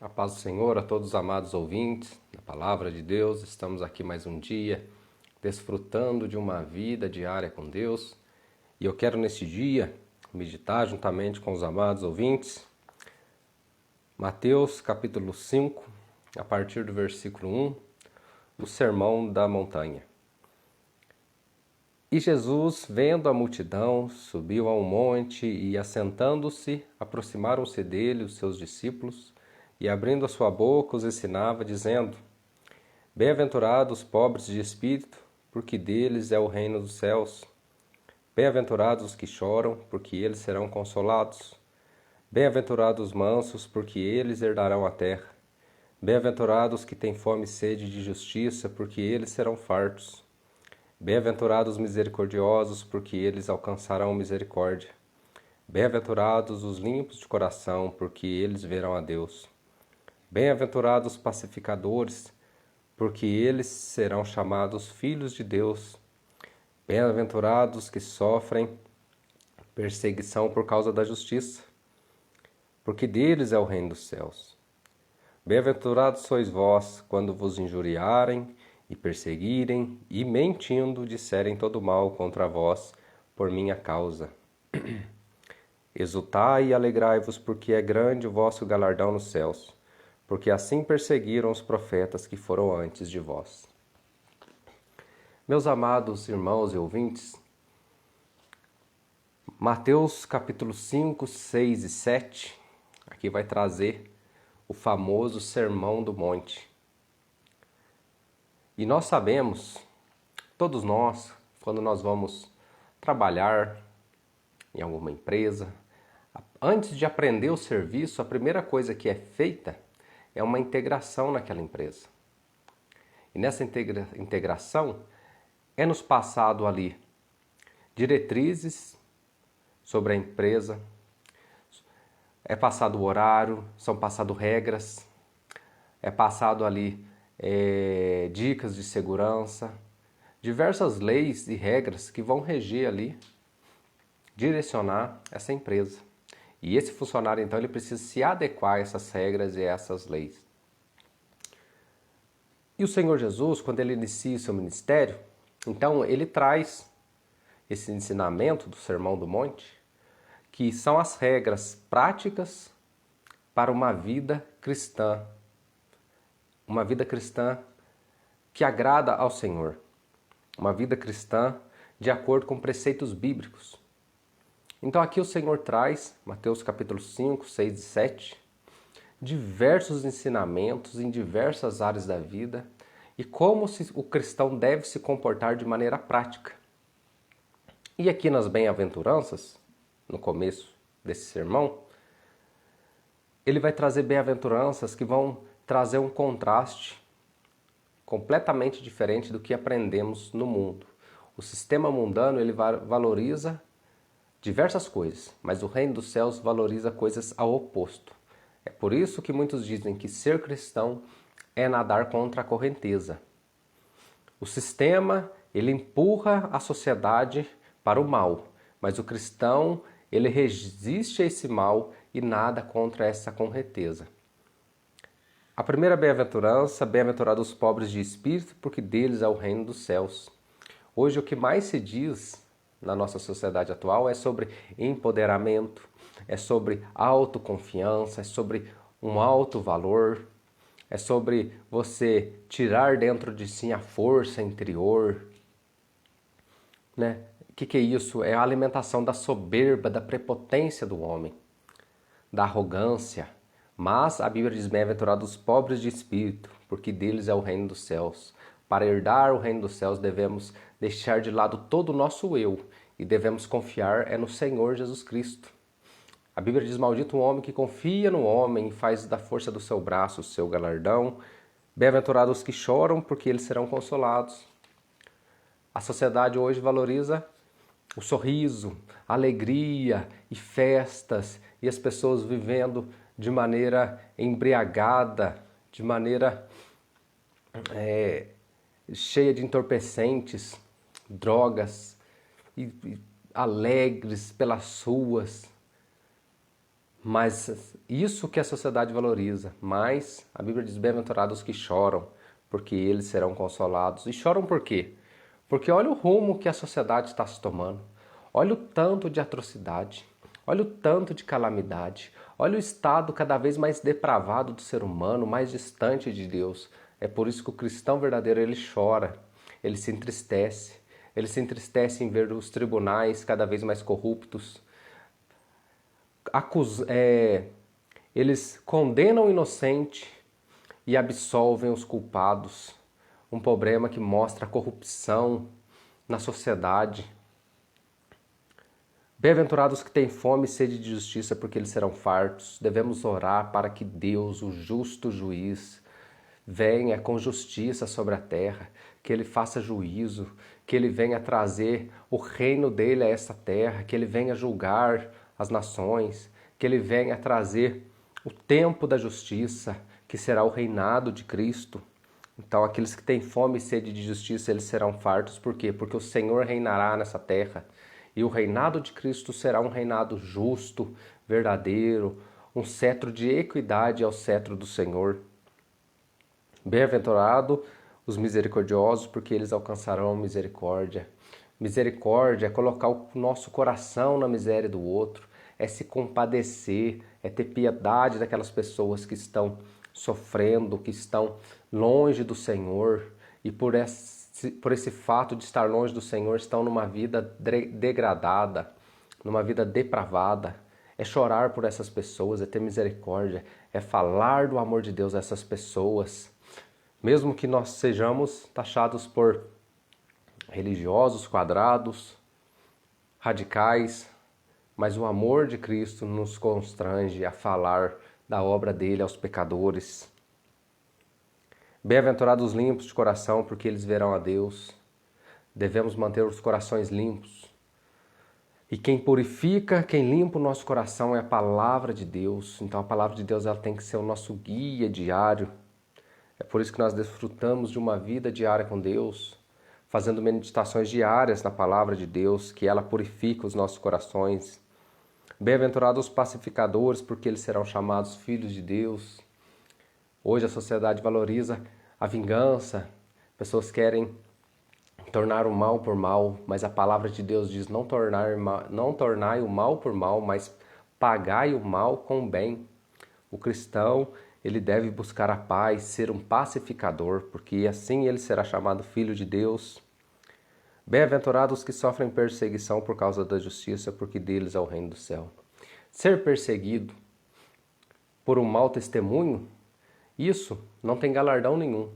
A paz do Senhor a todos os amados ouvintes da Palavra de Deus. Estamos aqui mais um dia, desfrutando de uma vida diária com Deus. E eu quero neste dia meditar juntamente com os amados ouvintes Mateus capítulo 5, a partir do versículo 1, do Sermão da Montanha. E Jesus, vendo a multidão, subiu a um monte e, assentando-se, aproximaram-se dele os seus discípulos, e abrindo a sua boca os ensinava, dizendo: Bem-aventurados os pobres de espírito, porque deles é o reino dos céus. Bem-aventurados os que choram, porque eles serão consolados. Bem-aventurados os mansos, porque eles herdarão a terra. Bem-aventurados os que têm fome e sede de justiça, porque eles serão fartos. Bem-aventurados os misericordiosos, porque eles alcançarão misericórdia. Bem-aventurados os limpos de coração, porque eles verão a Deus. Bem-aventurados os pacificadores, porque eles serão chamados filhos de Deus. Bem-aventurados que sofrem perseguição por causa da justiça, porque deles é o reino dos céus. Bem-aventurados sois vós, quando vos injuriarem e perseguirem, e mentindo disserem todo mal contra vós por minha causa. Exultai e alegrai-vos, porque é grande o vosso galardão nos céus, porque assim perseguiram os profetas que foram antes de vós. Meus amados irmãos e ouvintes, Mateus capítulo 5, 6 e 7, aqui vai trazer o famoso Sermão do Monte. E nós sabemos, todos nós, quando nós vamos trabalhar em alguma empresa, antes de aprender o serviço, a primeira coisa que é feita é uma integração naquela empresa. E nessa integração é nos passado ali diretrizes sobre a empresa, é passado o horário, são passado regras, é passado ali dicas de segurança, diversas leis e regras que vão reger ali, direcionar essa empresa. E esse funcionário, então, ele precisa se adequar a essas regras e a essas leis. E o Senhor Jesus, quando ele inicia o seu ministério, então ele traz esse ensinamento do Sermão do Monte, que são as regras práticas para uma vida cristã. Uma vida cristã que agrada ao Senhor. Uma vida cristã de acordo com preceitos bíblicos. Então aqui o Senhor traz, Mateus capítulo 5, 6 e 7, diversos ensinamentos em diversas áreas da vida e como o cristão deve se comportar de maneira prática. E aqui nas bem-aventuranças, no começo desse sermão, ele vai trazer bem-aventuranças que vão trazer um contraste completamente diferente do que aprendemos no mundo. O sistema mundano ele valoriza diversas coisas, mas o reino dos céus valoriza coisas ao oposto. É por isso que muitos dizem que ser cristão é nadar contra a correnteza. O sistema, ele empurra a sociedade para o mal, mas o cristão, ele resiste a esse mal e nada contra essa correnteza. A primeira bem-aventurança, bem-aventurados os pobres de espírito, porque deles é o reino dos céus. Hoje o que mais se diz na nossa sociedade atual é sobre empoderamento, é sobre autoconfiança, é sobre um alto valor, é sobre você tirar dentro de si a força interior. Né? O que é isso? É a alimentação da soberba, da prepotência do homem, da arrogância. Mas a Bíblia diz: bem-aventurados os pobres de espírito, porque deles é o reino dos céus. Para herdar o reino dos céus devemos deixar de lado todo o nosso eu e devemos confiar no Senhor Jesus Cristo. A Bíblia diz: maldito o homem que confia no homem e faz da força do seu braço o seu galardão. Bem-aventurados os que choram, porque eles serão consolados. A sociedade hoje valoriza o sorriso, a alegria e festas, e as pessoas vivendo de maneira embriagada, de maneira cheia de entorpecentes, drogas, e alegres pelas ruas, Mas isso que a sociedade valoriza. Mas a Bíblia diz: bem-aventurados os que choram, porque eles serão consolados. E choram por quê? Porque olha o rumo que a sociedade está se tomando. Olha o tanto de atrocidade. Olha o tanto de calamidade. Olha o estado cada vez mais depravado do ser humano, mais distante de Deus. É por isso que o cristão verdadeiro, ele chora, ele se entristece. Ele se entristece em ver os tribunais cada vez mais corruptos. Eles condenam o inocente e absolvem os culpados. Um problema que mostra a corrupção na sociedade. Bem-aventurados que têm fome e sede de justiça, porque eles serão fartos. Devemos orar para que Deus, o justo juiz, venha com justiça sobre a terra, que Ele faça juízo, que Ele venha trazer o reino dEle a esta terra, que Ele venha julgar as nações, que Ele venha trazer o tempo da justiça, que será o reinado de Cristo. Então, aqueles que têm fome e sede de justiça, eles serão fartos. Por quê? Porque o Senhor reinará nessa terra. E o reinado de Cristo será um reinado justo, verdadeiro, um cetro de equidade ao cetro do Senhor. Bem-aventurado os misericordiosos, porque eles alcançarão misericórdia. Misericórdia é colocar o nosso coração na miséria do outro, é se compadecer, é ter piedade daquelas pessoas que estão sofrendo, que estão longe do Senhor e por esse fato de estar longe do Senhor estão numa vida degradada, numa vida depravada. É chorar por essas pessoas, é ter misericórdia, é falar do amor de Deus a essas pessoas. Mesmo que nós sejamos taxados por religiosos, quadrados, radicais, mas o amor de Cristo nos constrange a falar da obra dele aos pecadores. Bem-aventurados os limpos de coração, porque eles verão a Deus. Devemos manter os corações limpos. E quem purifica, quem limpa o nosso coração é a palavra de Deus. Então a palavra de Deus ela tem que ser o nosso guia diário. É por isso que nós desfrutamos de uma vida diária com Deus, fazendo meditações diárias na palavra de Deus, que ela purifica os nossos corações. Bem-aventurados os pacificadores, porque eles serão chamados filhos de Deus. Hoje a sociedade valoriza a vingança, pessoas querem tornar o mal por mal, mas a palavra de Deus diz não tornai o mal por mal, mas pagai o mal com o bem. O cristão, ele deve buscar a paz, ser um pacificador, porque assim ele será chamado filho de Deus. Bem-aventurados os que sofrem perseguição por causa da justiça, porque deles é o reino do céu. Ser perseguido por um mau testemunho, isso não tem galardão nenhum.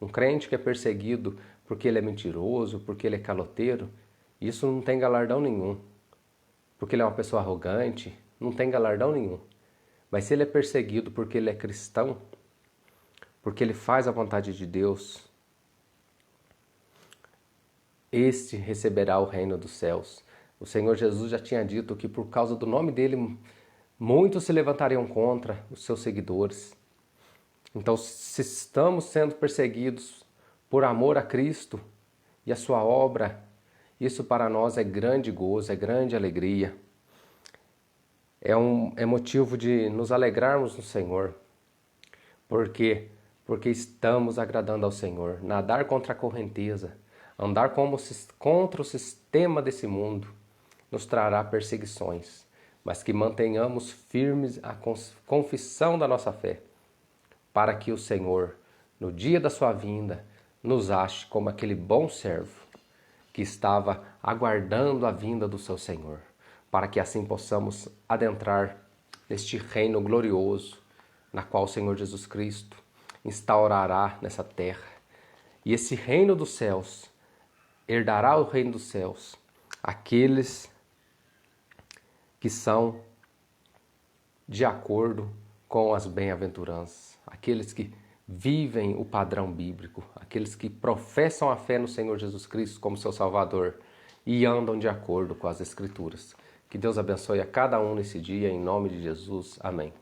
Um crente que é perseguido porque ele é mentiroso, porque ele é caloteiro, isso não tem galardão nenhum. Porque ele é uma pessoa arrogante, não tem galardão nenhum. Mas se ele é perseguido porque ele é cristão, porque ele faz a vontade de Deus, este receberá o reino dos céus. O Senhor Jesus já tinha dito que por causa do nome dele, muitos se levantariam contra os seus seguidores. Então, se estamos sendo perseguidos por amor a Cristo e a sua obra, isso para nós é grande gozo, é grande alegria. É motivo de nos alegrarmos no Senhor. Por quê? Porque estamos agradando ao Senhor. Nadar contra a correnteza, andar contra o sistema desse mundo, nos trará perseguições, mas que mantenhamos firmes a confissão da nossa fé, para que o Senhor, no dia da sua vinda, nos ache como aquele bom servo que estava aguardando a vinda do seu Senhor, para que assim possamos adentrar neste reino glorioso, na qual o Senhor Jesus Cristo instaurará nessa terra. E esse reino dos céus, herdará o reino dos céus, aqueles que são de acordo com as bem-aventuranças, aqueles que vivem o padrão bíblico, aqueles que professam a fé no Senhor Jesus Cristo como seu Salvador e andam de acordo com as Escrituras. Que Deus abençoe a cada um nesse dia, em nome de Jesus. Amém.